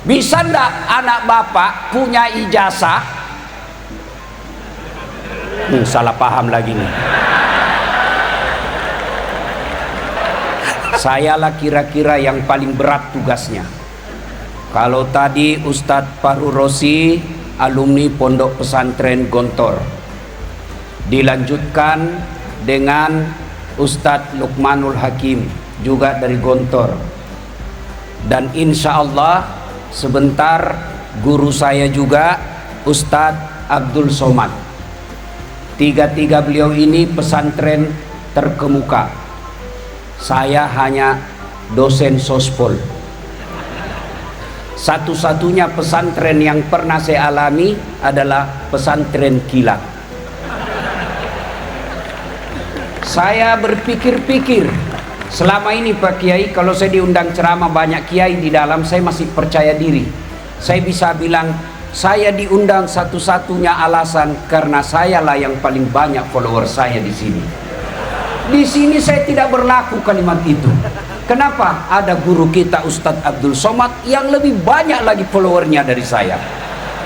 Bisa ndak anak bapak punya ijazah? Salah paham lagi nih. Sayalah kira-kira yang paling berat tugasnya. Kalau tadi Ustadz Fahru Rosi, alumni Pondok Pesantren Gontor, dilanjutkan dengan Ustadz Luqmanul Hakim juga dari Gontor, dan insya Allah sebentar guru saya juga Ustadz Abdul Somad. Tiga-tiga beliau ini pesantren terkemuka. Saya hanya dosen sospol. Satu-satunya pesantren yang pernah saya alami adalah pesantren kilat. Saya berpikir-pikir selama ini Pak Kiai, kalau saya diundang ceramah banyak kiai di dalam, saya masih percaya diri. Saya bisa bilang saya diundang satu-satunya alasan karena sayalah yang paling banyak follower saya di sini. Di sini saya tidak berlaku kalimat itu. Kenapa? Ada guru kita Ustadz Abdul Somad yang lebih banyak lagi followernya dari saya.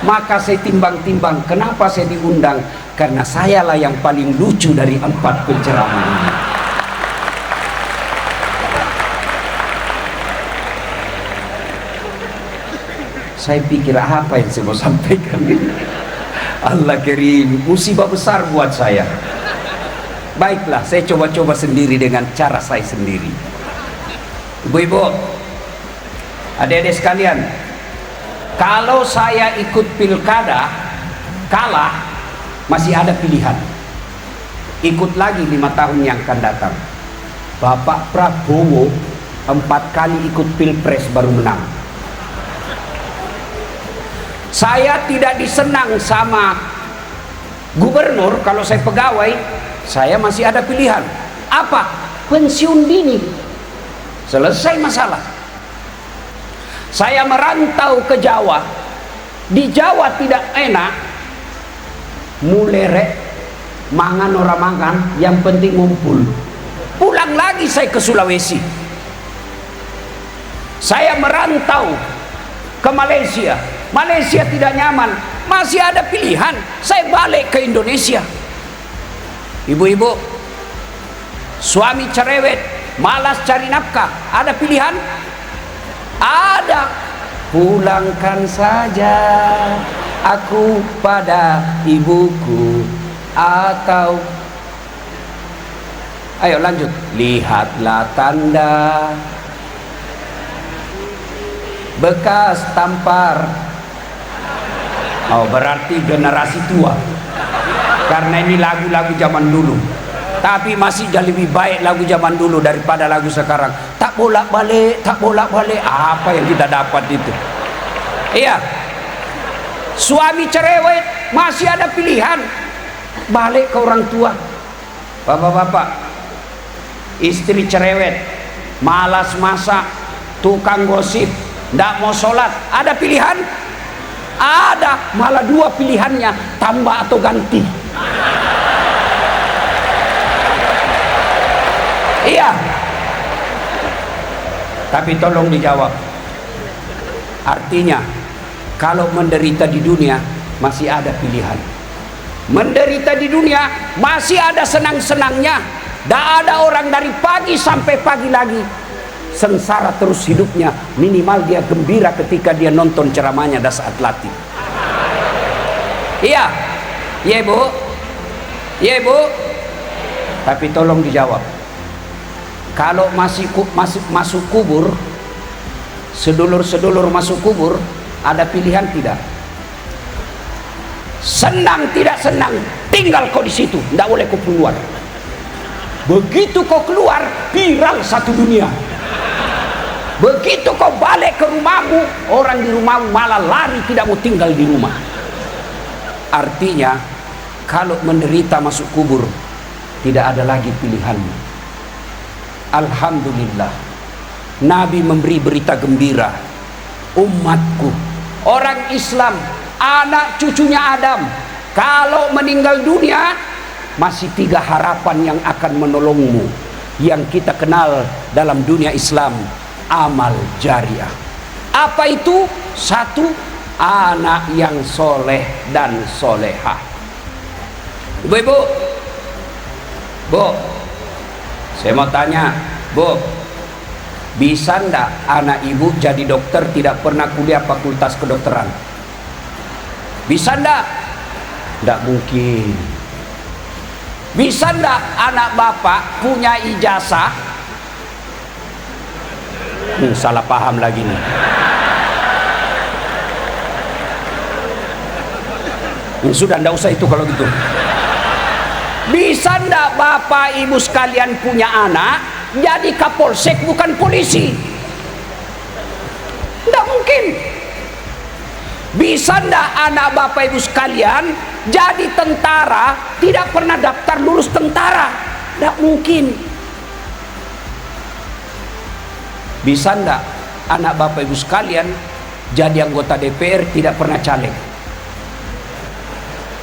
Maka saya timbang-timbang, kenapa saya diundang? Karena sayalah yang paling lucu dari 4 penceramah ini. Saya pikir apa yang saya mau sampaikan ini? Allah Karim, musibah besar buat saya. Baiklah, saya coba-coba sendiri dengan cara saya sendiri. Ibu-ibu, adik-adik sekalian, kalau saya ikut pilkada kalah, masih ada pilihan. Ikut lagi 5 tahun yang akan datang. Bapak Prabowo 4 kali ikut pilpres baru menang. Saya tidak disenang sama gubernur. Kalau saya pegawai, saya masih ada pilihan. Apa? Pensiun dini. Selesai masalah. Saya merantau ke Jawa. Di Jawa tidak enak, mulerek, mangan orang mangan, yang penting ngumpul. Pulang lagi saya ke Sulawesi. Saya merantau ke Malaysia. Malaysia tidak nyaman, masih ada pilihan. Saya balik ke Indonesia. Ibu-ibu, suami cerewet, malas cari nafkah, ada pilihan? Ada. Pulangkan saja aku pada ibuku, atau ayo lanjut, lihatlah tanda bekas tampar. Oh, berarti generasi tua, karena ini lagu-lagu zaman dulu. Tapi masih jauh lebih baik lagu zaman dulu daripada lagu sekarang. Tak bolak-balik, tak bolak-balik. Apa yang kita dapat itu? Iya. Suami cerewet, masih ada pilihan. Balik ke orang tua. Bapak-bapak, istri cerewet, malas masak, tukang gosip, tidak mau sholat, ada pilihan? Ada. Malah 2 pilihannya, tambah atau ganti. Iya. Tapi tolong dijawab. Artinya, kalau menderita di dunia masih ada pilihan. Menderita di dunia masih ada senang-senangnya. Tidak ada orang dari pagi sampai pagi lagi sengsara terus hidupnya. Minimal dia gembira ketika dia nonton ceramahnya dan saat latih. Iya. Iya ibu. Iya ibu. Tapi tolong dijawab. Kalau masuk kubur, sedulur-sedulur masuk kubur, ada pilihan tidak? Senang tidak senang, tinggal kau di situ, tidak boleh kau keluar. Begitu kau keluar, viral satu dunia. Begitu kau balik ke rumahmu, orang di rumahmu malah lari, tidak mau tinggal di rumah. Artinya, kalau menderita masuk kubur, tidak ada lagi pilihanmu. Alhamdulillah, Nabi memberi berita gembira. Umatku, orang Islam, anak cucunya Adam, kalau meninggal dunia, masih 3 harapan yang akan menolongmu, yang kita kenal dalam dunia Islam, amal jariah. Apa itu? Satu, anak yang soleh dan solehah. Ibu-ibu, Bu, saya mau tanya, Bu, bisa ndak anak ibu jadi dokter tidak pernah kuliah fakultas kedokteran? Bisa ndak? Ndak mungkin. Bisa ndak anak bapak punya ijazah? Salah paham lagi nih. Sudah ndak usah itu kalau gitu. Bisa ndak bapak ibu sekalian punya anak jadi kapolsek bukan polisi? Ndak mungkin. Bisa ndak anak bapak ibu sekalian jadi tentara tidak pernah daftar lulus tentara? Ndak mungkin. Bisa ndak anak bapak ibu sekalian jadi anggota DPR tidak pernah caleg?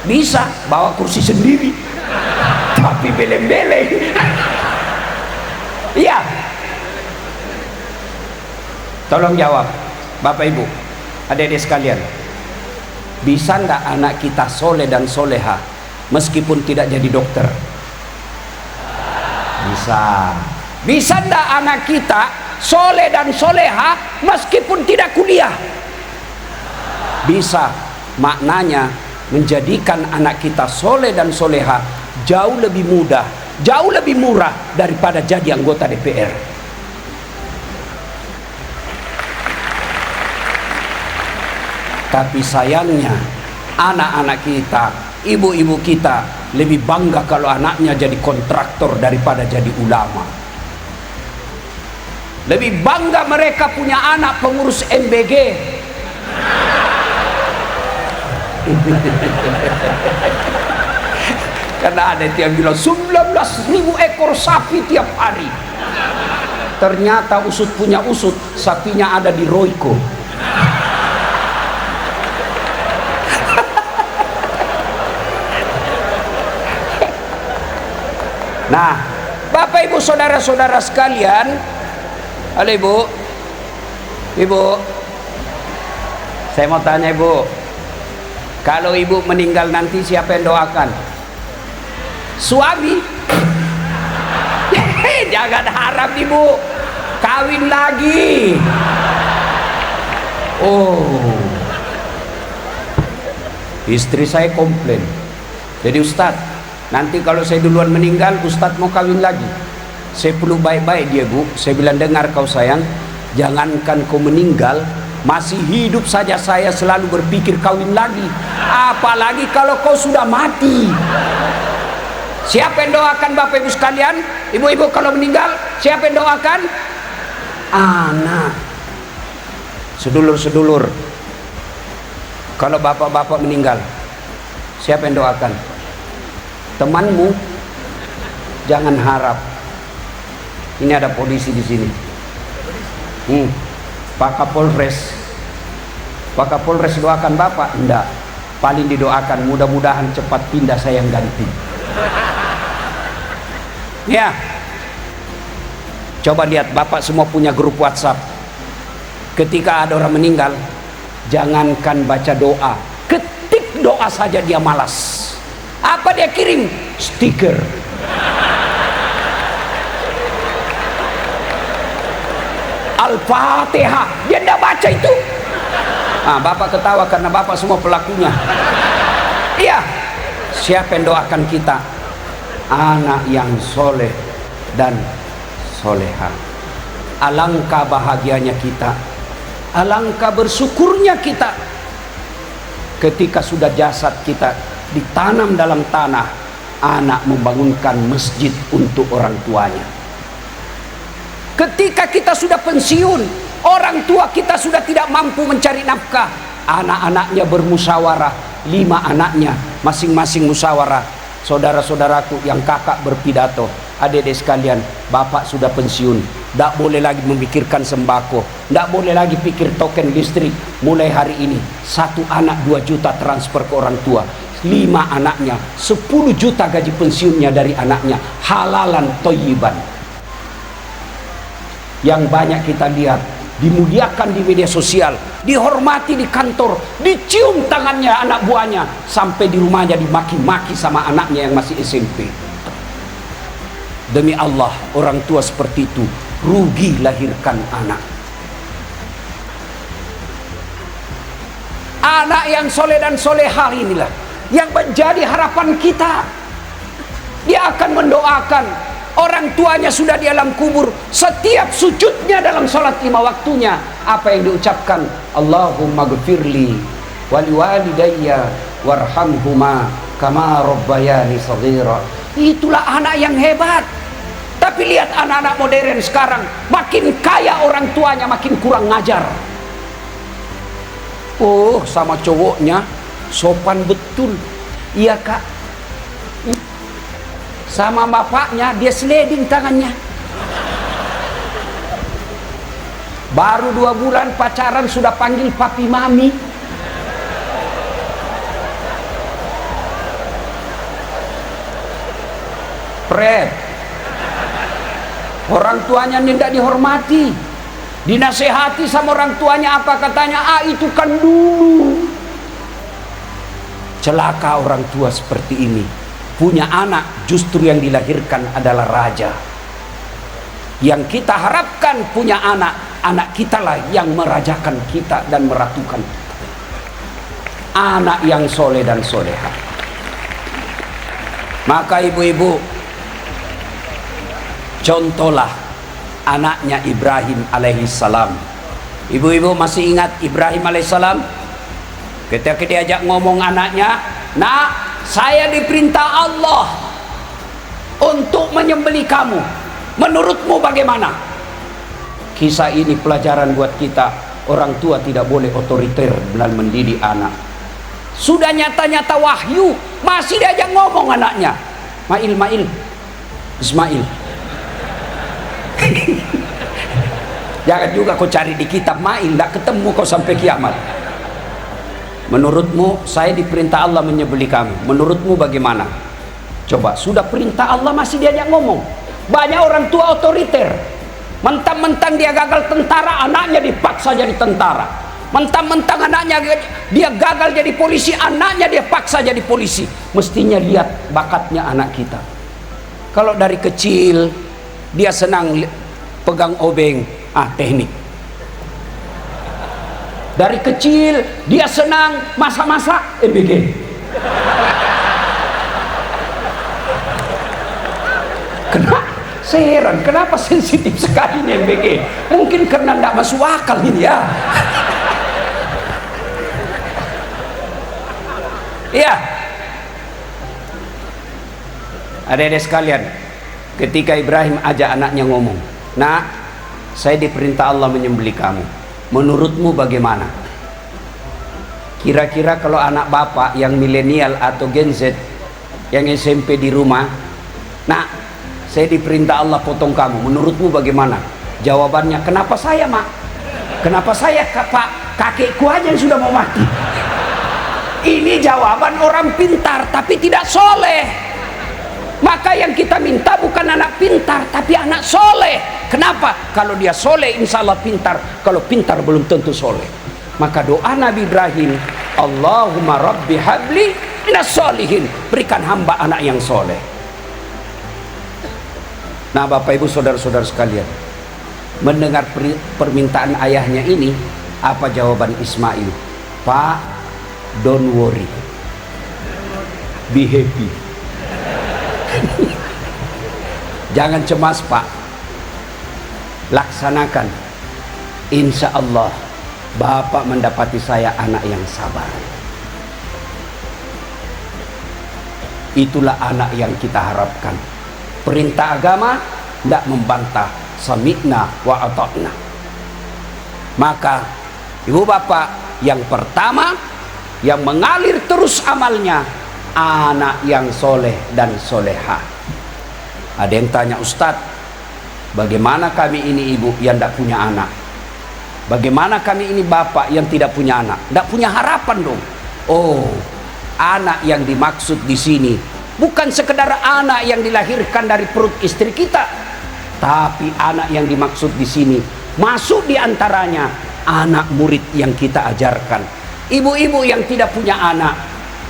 Bisa, bawa kursi sendiri tapi beleng-beleng. Iya, tolong jawab bapak ibu, adik-adik sekalian. Bisa ndak anak kita soleh dan soleha meskipun tidak jadi dokter? Bisa. Bisa ndak anak kita soleh dan soleha meskipun tidak kuliah? Bisa. Maknanya menjadikan anak kita soleh dan soleha jauh lebih mudah, jauh lebih murah daripada jadi anggota DPR. Tapi sayangnya anak-anak kita, ibu-ibu kita lebih bangga kalau anaknya jadi kontraktor daripada jadi ulama. Lebih bangga mereka punya anak pengurus MBG. Karena ada yang bilang 19.000 ekor sapi tiap hari. Ternyata usut punya usut, sapinya ada di Royco. Nah, Bapak Ibu saudara-saudara sekalian, halo Ibu, Ibu, saya mau tanya Ibu, kalau Ibu meninggal nanti siapa yang doakan? Suami? Jangan harap Ibu kawin lagi. Oh, istri saya komplain. Jadi Ustadz, nanti kalau saya duluan meninggal, Ustadz mau kawin lagi. Saya peluk baik-baik dia Bu. Saya bilang, dengar kau sayang, jangankan kau meninggal, masih hidup saja saya selalu berpikir kawin lagi. Apalagi kalau kau sudah mati. Siapa yang doakan Bapak Ibu sekalian? Ibu-ibu kalau meninggal, siapa yang doakan? Anak. Sedulur-sedulur, kalau bapak-bapak meninggal, siapa yang doakan? Temanmu. Jangan harap. Ini ada polisi di sini. Pak Kapolres. Pak Kapolres doakan bapak? Enggak. Paling didoakan mudah-mudahan cepat pindah saya yang ganti. Ya. Coba lihat, bapak semua punya grup WhatsApp. Ketika ada orang meninggal, jangankan baca doa, ketik doa saja dia malas. Apa dia kirim? Stiker. Al-Fatihah. Dia tidak baca itu. Bapak ketawa karena bapak semua pelakunya. Iya. Siapa yang doakan kita? Anak yang soleh dan soleha. Alangkah bahagianya kita, alangkah bersyukurnya kita ketika sudah jasad kita ditanam dalam tanah, anak membangunkan masjid untuk orang tuanya. Ketika kita sudah pensiun, orang tua kita sudah tidak mampu mencari nafkah, anak-anaknya bermusyawarah, 5 anaknya masing-masing musyawarah. Saudara-saudaraku yang kakak berpidato, adik-adik sekalian, bapak sudah pensiun, tidak boleh lagi memikirkan sembako, tidak boleh lagi pikir token listrik. Mulai hari ini 1 anak 2 juta transfer ke orang tua, 5 anaknya 10 juta gaji pensiunnya dari anaknya, halalan thayyiban. Yang banyak kita lihat dimuliakan di media sosial, dihormati di kantor, dicium tangannya anak buahnya, sampai di rumahnya dimaki-maki sama anaknya yang masih SMP. Demi Allah, orang tua seperti itu rugi lahirkan anak. Anak yang soleh dan solehah inilah yang menjadi harapan kita. Dia akan mendoakan orang tuanya sudah di alam kubur, setiap sujudnya dalam sholat 5 waktunya apa yang diucapkan? Allahumma gfirli waliwalidayya warhamhuma kama rabbayani shaghira. Itulah anak yang hebat. Tapi lihat anak-anak modern sekarang, makin kaya orang tuanya makin kurang ngajar. Oh, sama cowoknya sopan betul. Iya kak. Sama bapaknya dia sliding tangannya. Baru 2 bulan pacaran sudah panggil papi mami. Pret. Orang tuanya tidak dihormati, dinasehati sama orang tuanya, apa katanya? Ah, itu kan dulu. Celaka orang tua seperti ini. Punya anak justru yang dilahirkan adalah raja. Yang kita harapkan punya anak, anak kita lah yang merajakan kita dan meratukan kita. Anak yang soleh dan soleha. Maka ibu-ibu, contohlah anaknya Ibrahim alaihissalam. Ibu-ibu masih ingat Ibrahim alaihissalam? Ketika diajak ngomong anaknya, "Nak, saya diperintah Allah untuk menyembelih kamu. Menurutmu bagaimana?" Kisah ini pelajaran buat kita. Orang tua tidak boleh otoriter dalam mendidik anak. Sudah nyata-nyata wahyu, masih diajak ngomong anaknya. Mail, Ismail. Jangan juga kau cari di kitab Mail, tidak ketemu kau sampai kiamat. Menurutmu saya diperintah Allah menyembelih kamu, menurutmu bagaimana? Coba, sudah perintah Allah masih diajak ngomong. Banyak orang tua otoriter. Mentang-mentang dia gagal tentara, anaknya dipaksa jadi tentara. Mentang-mentang anaknya dia gagal jadi polisi, anaknya dia paksa jadi polisi. Mestinya lihat bakatnya anak kita. Kalau dari kecil dia senang pegang obeng, teknik. Dari kecil dia senang masak-masak, MBG. Kenapa? Saya heran, kenapa sensitif sekali nih MBG? Mungkin karena tidak masuk akal ini ya. Iya. Adik-adik sekalian, ketika Ibrahim ajak anaknya ngomong, "Nak, saya diperintah Allah menyembelih kamu. Menurutmu bagaimana?" Kira-kira kalau anak bapak yang milenial atau Gen Z yang SMP di rumah, "Nak, saya diperintah Allah potong kamu. Menurutmu bagaimana?" Jawabannya, "Kenapa saya, Mak? Kenapa saya, Pak? Kakekku aja yang sudah mau mati." Ini jawaban orang pintar tapi tidak soleh. Maka yang kita minta bukan anak pintar tapi anak soleh. Kenapa? Kalau dia soleh insya Allah pintar. Kalau pintar belum tentu soleh. Maka doa Nabi Ibrahim, Allahumma rabbi habli minas solihin, berikan hamba anak yang soleh. Nah Bapak Ibu saudara-saudara sekalian, mendengar permintaan ayahnya ini, apa jawaban Ismail? "Pak, don't worry, be happy." Jangan cemas Pak, laksanakan. Insya Allah Bapak mendapati saya anak yang sabar. Itulah anak yang kita harapkan. Perintah agama tidak membantah, sami'na wa ata'na. Maka ibu bapak, yang pertama yang mengalir terus amalnya, anak yang soleh dan soleha. Ada yang tanya, "Ustadz, bagaimana kami ini ibu yang tidak punya anak? Bagaimana kami ini bapak yang tidak punya anak? Tidak punya harapan dong." Oh, anak yang dimaksud di sini bukan sekedar anak yang dilahirkan dari perut istri kita, tapi anak yang dimaksud di sini Masuk di antaranya anak murid yang kita ajarkan. Ibu-ibu yang tidak punya anak,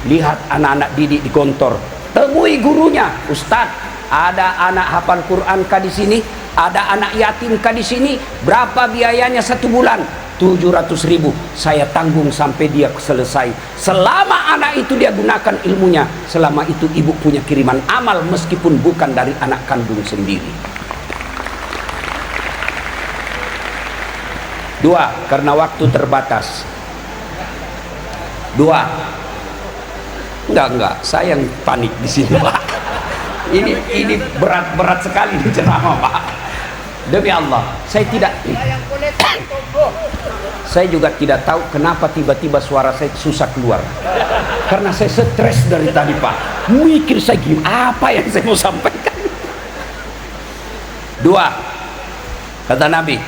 lihat anak-anak didik di Gontor, temui gurunya. Ustadz, ada anak hafal Quran kah di sini? Ada anak yatim kah di sini? Berapa biayanya 1 bulan? 700.000. Saya tanggung sampai dia selesai. Selama anak itu dia gunakan ilmunya, selama itu ibu punya kiriman amal meskipun bukan dari anak kandung sendiri. 2, karena waktu terbatas. 2, enggak, saya yang panik di sini, Pak. Ini berat sekali di ceramah, Pak. Demi Allah, saya juga tidak tahu kenapa tiba-tiba suara saya susah keluar. Karena saya stres dari tadi, Pak. Mikir saya gini, apa yang saya mau sampaikan. 2, kata Nabi,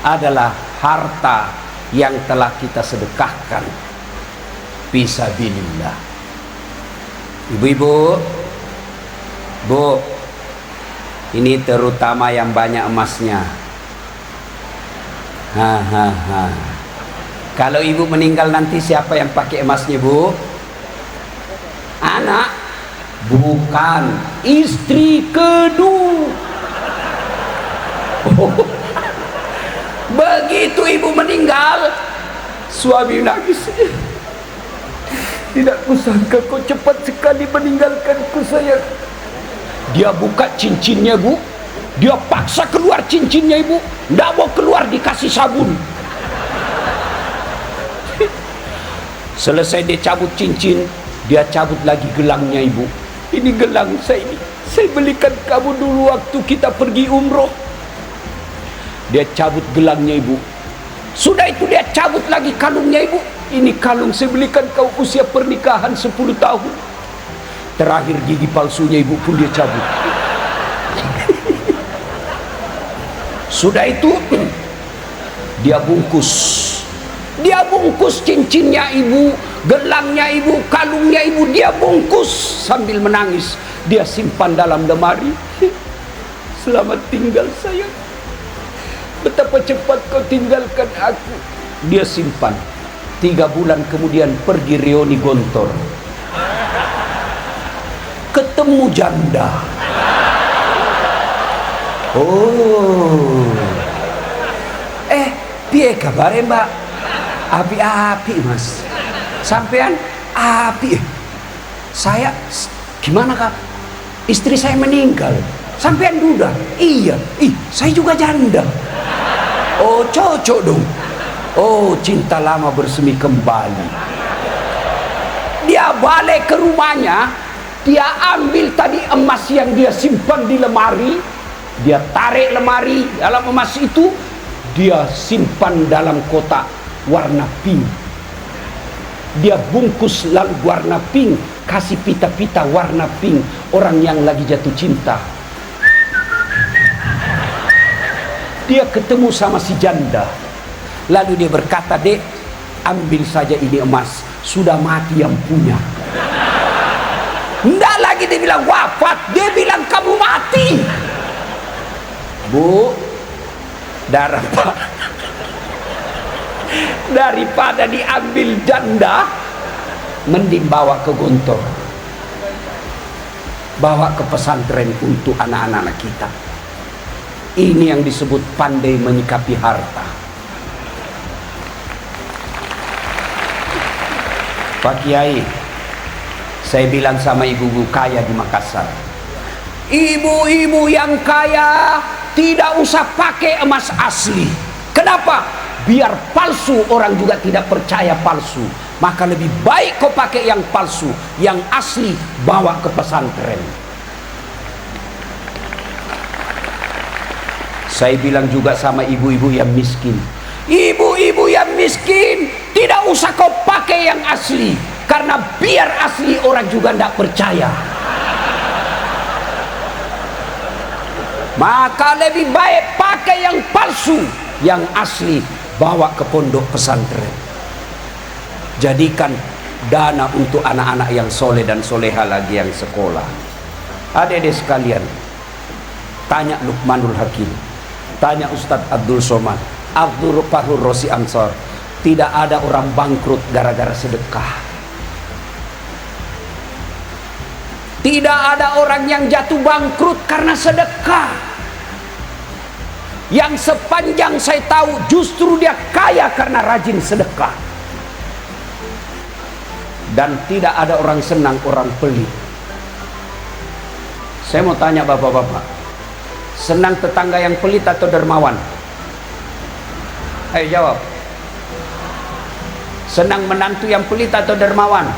adalah harta yang telah kita sedekahkan fisabilillah. Ibu-ibu, Bu, ini terutama yang banyak emasnya. Kalau ibu meninggal nanti siapa yang pakai emasnya, Bu? Anak? Bukan, istri kedua. Begitu ibu meninggal, suami nangis. Tidak kusangka kau cepat sekali meninggalkanku, sayang. Dia buka cincinnya, Bu. Dia paksa keluar cincinnya, Ibu. Tidak mau keluar, dikasih sabun. Selesai dia cabut cincin, dia cabut lagi gelangnya, Ibu. Ini gelang saya ini, saya belikan kamu dulu waktu kita pergi umroh. Dia cabut gelangnya, Ibu. Sudah itu dia cabut lagi kalungnya, Ibu. Ini kalung saya belikan kau usia pernikahan 10 tahun. Terakhir gigi palsunya, Ibu, pun dia cabut. Sudah itu dia bungkus. Dia bungkus cincinnya, Ibu, gelangnya, Ibu, kalungnya, Ibu, dia bungkus sambil menangis. Dia simpan dalam lemari. Selamat tinggal, sayang. Betapa cepat kau tinggalkan aku. Dia simpan. 3 bulan kemudian pergi reuni Gontor. Ketemu janda. Oh. Piye kabare, Mbak? Api-api, Mas. Sampean api. Saya gimana, Kak? Istri saya meninggal. Sampean duda? Iya. Saya juga janda. Oh, cocok dong. Oh, cinta lama bersemi kembali. Dia balik ke rumahnya, dia ambil tadi emas yang dia simpan di lemari, dia tarik lemari dalam emas itu, dia simpan dalam kotak warna pink. Dia bungkus warna pink, kasih pita-pita warna pink, orang yang lagi jatuh cinta. Dia ketemu sama si janda. Lalu dia berkata, "Dek, ambil saja ini emas, sudah mati yang punya." Enggak lagi dia bilang wafat, dia bilang kamu mati. Bu, daripada diambil janda, mending bawa ke Gontor, bawa ke pesantren untuk anak-anak kita. Ini yang disebut pandai menyikapi harta. Pak Kiai, saya bilang sama ibu-ibu kaya di Makassar, ibu-ibu yang kaya tidak usah pakai emas asli. Kenapa? Biar palsu orang juga tidak percaya palsu. Maka lebih baik kau pakai yang palsu, yang asli bawa ke pesantren. Saya bilang juga sama ibu-ibu yang miskin, ibu-ibu yang miskin, tidak usah kau pakai yang asli, karena biar asli orang juga tidak percaya. Maka lebih baik pakai yang palsu, yang asli bawa ke pondok pesantren. Jadikan dana untuk anak-anak yang soleh dan soleha lagi yang sekolah. Adik-adik sekalian, tanya Luqmanul Hakim, Tanya Ustadz Abdul Somad, Abdul Fahur Rosi Ansor, tidak ada orang bangkrut gara-gara sedekah. Tidak ada orang yang jatuh bangkrut karena sedekah. Yang sepanjang saya tahu justru dia kaya karena rajin sedekah. Dan tidak ada orang senang orang pelit. Saya mau tanya bapak-bapak, senang tetangga yang pelit atau dermawan? Ayo jawab. Senang menantu yang pelit atau dermawan?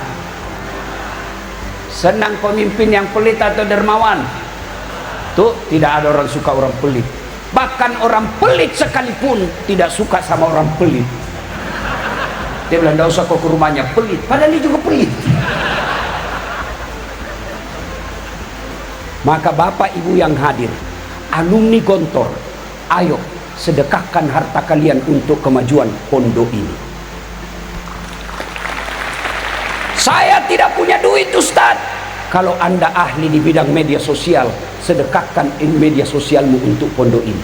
Senang pemimpin yang pelit atau dermawan? Tuh, tidak ada orang suka orang pelit. Bahkan orang pelit sekalipun tidak suka sama orang pelit. Dia bilang, tidak usah kau ke rumahnya, pelit. Padahal dia juga pelit. Maka bapak ibu yang hadir, alumni Gontor, ayo sedekahkan harta kalian untuk kemajuan pondok ini. Saya tidak punya duit Ustaz. Kalau anda ahli di bidang media sosial, sedekahkan media sosialmu untuk pondok ini.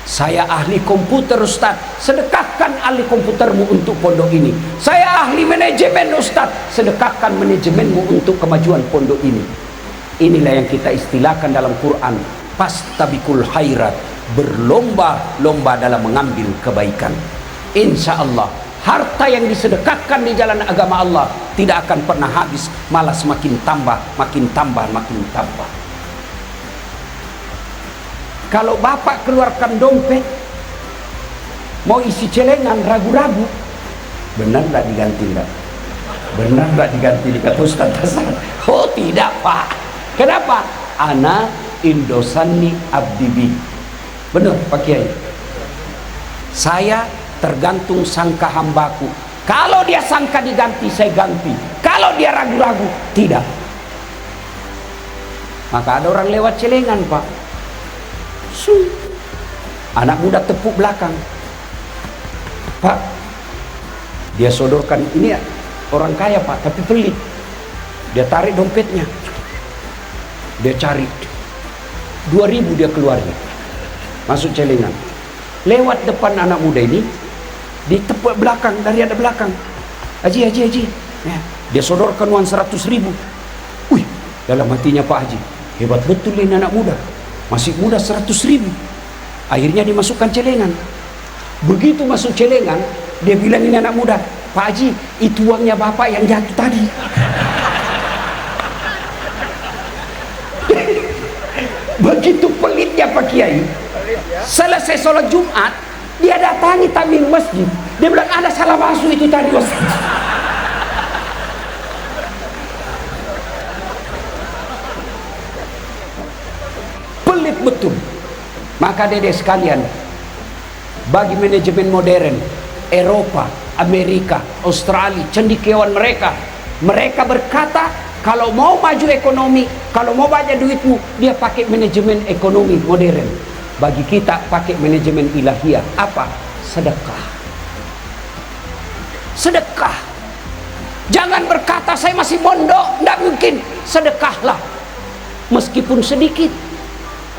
Saya ahli komputer Ustaz, sedekahkan ahli komputermu untuk pondok ini. Saya ahli manajemen Ustaz, sedekahkan manajemenmu untuk kemajuan pondok ini. Inilah yang kita istilahkan dalam Quran, fastabiqul khairat, berlomba-lomba dalam mengambil kebaikan. Insya Allah harta yang disedekahkan di jalan agama Allah tidak akan pernah habis, malah semakin tambah, makin tambah, makin tambah. Kalau bapak keluarkan dompet mau isi celengan, ragu-ragu, benar nggak diganti nggak? Benar nggak diganti? Dikata Ustaz Hasan, oh tidak pak. Kenapa? Ana indosani abdibi. Benar Pak Kiai. Saya tergantung sangka hambaku. Kalau dia sangka diganti, saya ganti. Kalau dia ragu-ragu, tidak. Maka ada orang lewat celengan pak, anak muda tepuk belakang, pak, dia sodorkan, ini orang kaya pak tapi pelit. Dia tarik dompetnya, dia cari 2000, dia keluarnya masuk celengan, lewat depan anak muda ini, ditepuk belakang, dari ada belakang, haji ya. Dia sodorkan uang 100.000. Wih, dalam hatinya Pak Haji, hebat betul ini anak muda, masih muda, 100.000. Akhirnya dimasukkan celengan. Begitu masuk celengan, dia bilang ini anak muda, Pak Haji, itu uangnya bapak yang jatuh tadi. Begitu pelitnya Pak Kiai. Selesai sholat Jumat, dia datangi takmir masjid. Dia bilang ada salah masuk itu tadi Ustaz. Pelit betul. Maka dedek sekalian, bagi manajemen modern Eropa, Amerika, Australia, cendekiawan mereka berkata, kalau mau maju ekonomi, kalau mau banyak duitmu, dia pakai manajemen ekonomi modern. Bagi kita pakai manajemen ilahiyah. Apa? Sedekah. Sedekah. Jangan berkata saya masih mondok, tidak mungkin. Sedekahlah, meskipun sedikit.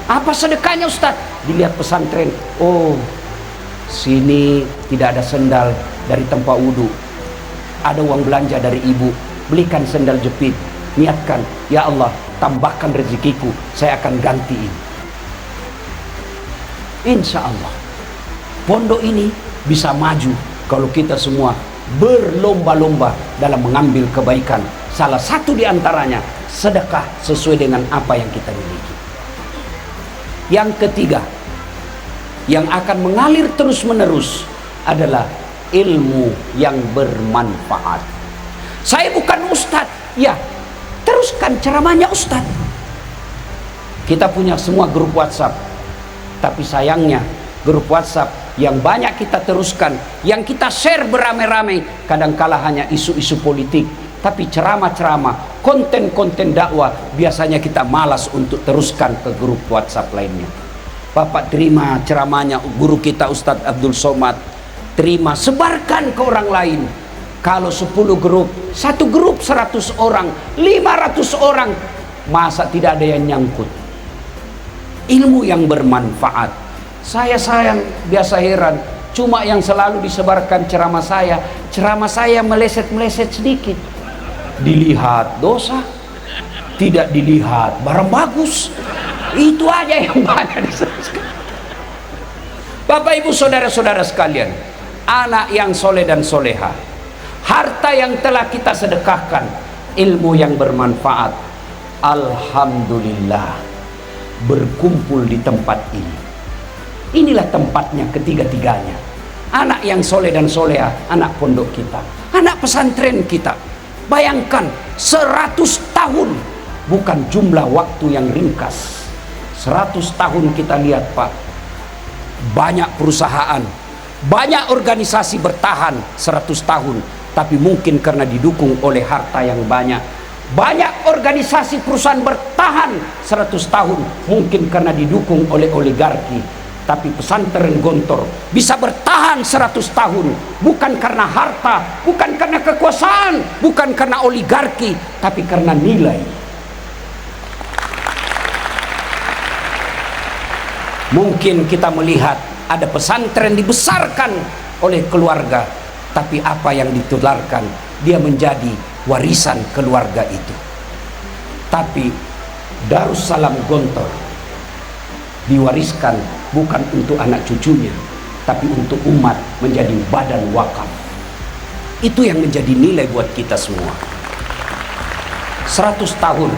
Apa sedekahnya Ustaz? Dilihat pesantren, oh sini tidak ada sendal dari tempat wudhu, ada uang belanja dari ibu, belikan sendal jepit. Niatkan, ya Allah, tambahkan rezekiku, saya akan gantiin. Insya Allah pondok ini bisa maju kalau kita semua berlomba-lomba dalam mengambil kebaikan. Salah satu di antaranya sedekah sesuai dengan apa yang kita miliki. Yang ketiga, yang akan mengalir terus-menerus adalah ilmu yang bermanfaat. Saya bukan ustadz, ya, teruskan ceramahnya Ustaz. Kita punya semua grup WhatsApp, tapi sayangnya grup WhatsApp yang banyak kita teruskan, yang kita share beramai-ramai, kadangkala hanya isu-isu politik. Tapi ceramah-ceramah, konten-konten dakwah, biasanya kita malas untuk teruskan ke grup WhatsApp lainnya. Bapak terima ceramahnya guru kita Ustadz Abdul Somad, terima, sebarkan ke orang lain. Kalau 10 grup, satu grup 100 orang, 500 orang, masa tidak ada yang nyangkut? Ilmu yang bermanfaat. Saya sayang, biasa heran, cuma yang selalu disebarkan ceramah saya meleset-meleset sedikit. Dilihat dosa, tidak dilihat barang bagus. Itu aja yang banyak disebarkan. Bapak ibu saudara-saudara sekalian, anak yang soleh dan soleha, harta yang telah kita sedekahkan, ilmu yang bermanfaat, alhamdulillah berkumpul di tempat ini. Inilah tempatnya ketiga-tiganya. Anak yang soleh dan soleha, anak pondok kita, anak pesantren kita. Bayangkan 100 tahun, bukan jumlah waktu yang ringkas. 100 tahun kita lihat Pak, banyak perusahaan, banyak organisasi bertahan 100 tahun, tapi mungkin karena didukung oleh harta yang banyak. Banyak organisasi perusahaan bertahan 100 tahun, mungkin karena didukung oleh oligarki. Tapi pesantren Gontor bisa bertahan 100 tahun, bukan karena harta, bukan karena kekuasaan, bukan karena oligarki, tapi karena nilai. Mungkin kita melihat ada pesantren dibesarkan oleh keluarga, tapi apa yang ditularkan, dia menjadi warisan keluarga itu. Tapi Darussalam Gontor diwariskan bukan untuk anak cucunya, tapi untuk umat, menjadi badan wakaf. Itu yang menjadi nilai buat kita semua. 100 tahun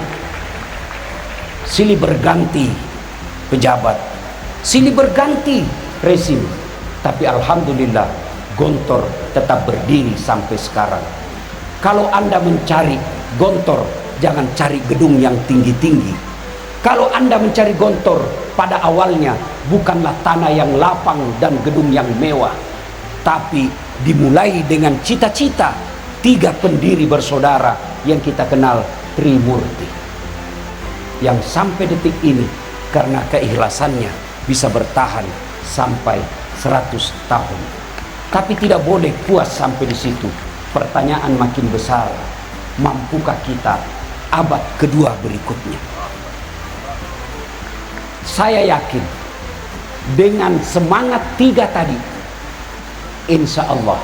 silih berganti pejabat, silih berganti rezim, tapi alhamdulillah Gontor tetap berdiri sampai sekarang. Kalau Anda mencari Gontor, jangan cari gedung yang tinggi-tinggi. Kalau Anda mencari Gontor, pada awalnya bukanlah tanah yang lapang dan gedung yang mewah, tapi dimulai dengan cita-cita 3 pendiri bersaudara yang kita kenal Trimurti, yang sampai detik ini karena keikhlasannya bisa bertahan sampai 100 tahun. Tapi tidak boleh puas sampai di situ. Pertanyaan makin besar, mampukah kita abad kedua berikutnya? Saya yakin dengan semangat 3 tadi, insya Allah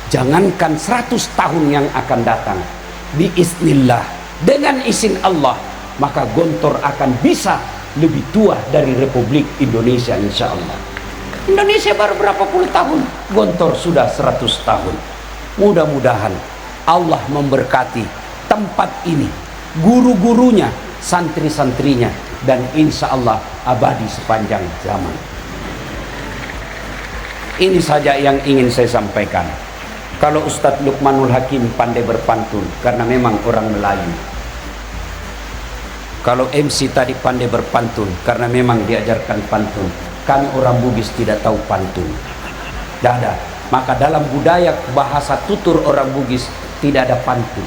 jangankan 100 tahun yang akan datang, biiznillah, dengan izin Allah, maka Gontor akan bisa lebih tua dari Republik Indonesia, insya Allah. Indonesia baru berapa puluh tahun, Gontor sudah 100 tahun. Mudah-mudahan Allah memberkati tempat ini, guru-gurunya, santri-santrinya, dan insya Allah abadi sepanjang zaman. Ini saja yang ingin saya sampaikan. Kalau Ustadz Luqmanul Hakim pandai berpantun, karena memang orang Melayu. Kalau MC tadi pandai berpantun, karena memang diajarkan pantun. Kami orang Bugis tidak tahu pantun. Tidak ada. Maka dalam budaya bahasa tutur orang Bugis tidak ada pantun.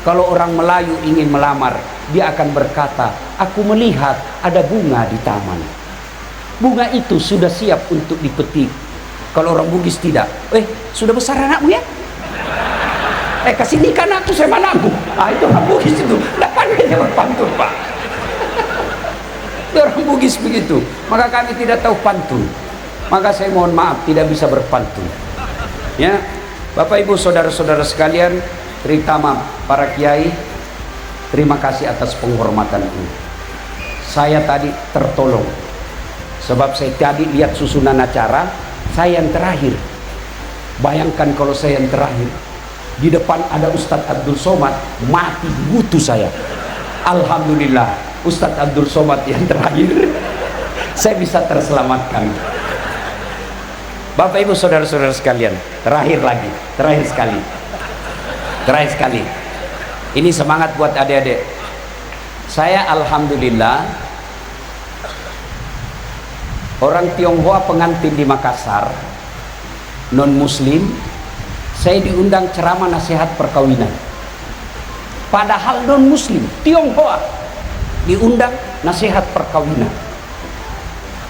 Kalau orang Melayu ingin melamar, dia akan berkata, aku melihat ada bunga di taman. Bunga itu sudah siap untuk dipetik. Kalau orang Bugis tidak, sudah besar anakmu ya? Kasih nikah anakku sama anakmu. Itu orang Bugis itu. Tidak pandai dia berpantun Pak. Itu orang Bugis begitu. Maka kami tidak tahu pantun. Maka saya mohon maaf tidak bisa berpantun. Ya, Bapak Ibu saudara-saudara sekalian, terutama para kiai, terima kasih atas penghormatan ini. Saya tadi tertolong, sebab saya tadi lihat susunan acara, saya yang terakhir. Bayangkan kalau saya yang terakhir, di depan ada Ustadz Abdul Somad, mati butuh saya. Alhamdulillah Ustadz Abdul Somad yang terakhir, saya bisa terselamatkan. Bapak Ibu saudara-saudara sekalian, terakhir sekali, ini semangat buat adik-adik. Saya alhamdulillah orang Tionghoa pengantin di Makassar, non muslim, saya diundang ceramah nasihat perkawinan. Padahal non muslim Tionghoa diundang nasihat perkawinan.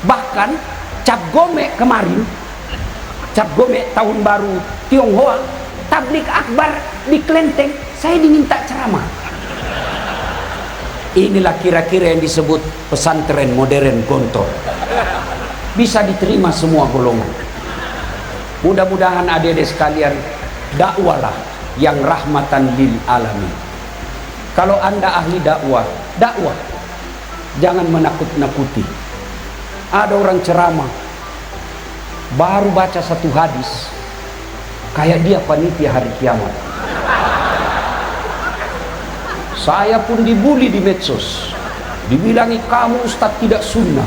Bahkan Cap Gome kemarin, Cap Gome tahun baru Tionghoa, tablik akbar di Klenteng, saya diminta ceramah. Inilah kira-kira yang disebut pesantren modern Gontor. bisa diterima semua golongan. Mudah-mudahan adik-adik sekalian, dakwalah yang rahmatan lil alamin. Kalau anda ahli dakwah, jangan menakut-nakuti. Ada orang ceramah baru baca satu hadis, kayak dia panitia hari kiamat. Saya pun dibully di medsos, dibilangi kamu ustaz tidak sunnah,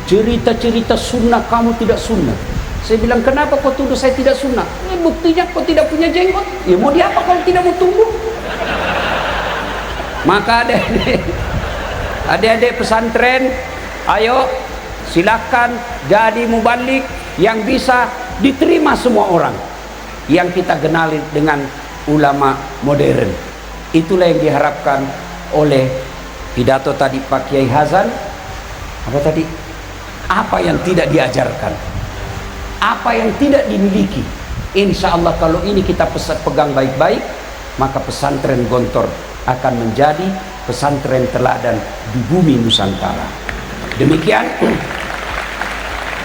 cerita-cerita sunnah kamu tidak sunnah. Saya bilang, kenapa kau tuduh saya tidak sunnah? Ini buktinya kau tidak punya jenggot. Ya mau diapa kalau tidak mau tumbuh? Maka adik-adik pesantren, ayo silakan jadi mubalik yang bisa diterima semua orang, yang kita kenali dengan ulama modern. Itulah yang diharapkan oleh pidato tadi Pak Kiai Hazan. Apa tadi? Apa yang tidak diajarkan, apa yang tidak dimiliki. Insya Allah kalau ini kita pegang baik-baik, maka pesantren Gontor akan menjadi pesantren teladan di bumi Nusantara. Demikian,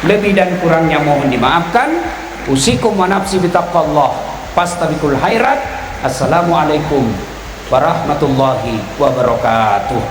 lebih dan kurangnya mohon dimaafkan. Usikum wa nafsi bitaqwallah fastabiqul khairat. Assalamualaikum warahmatullahi wabarakatuh.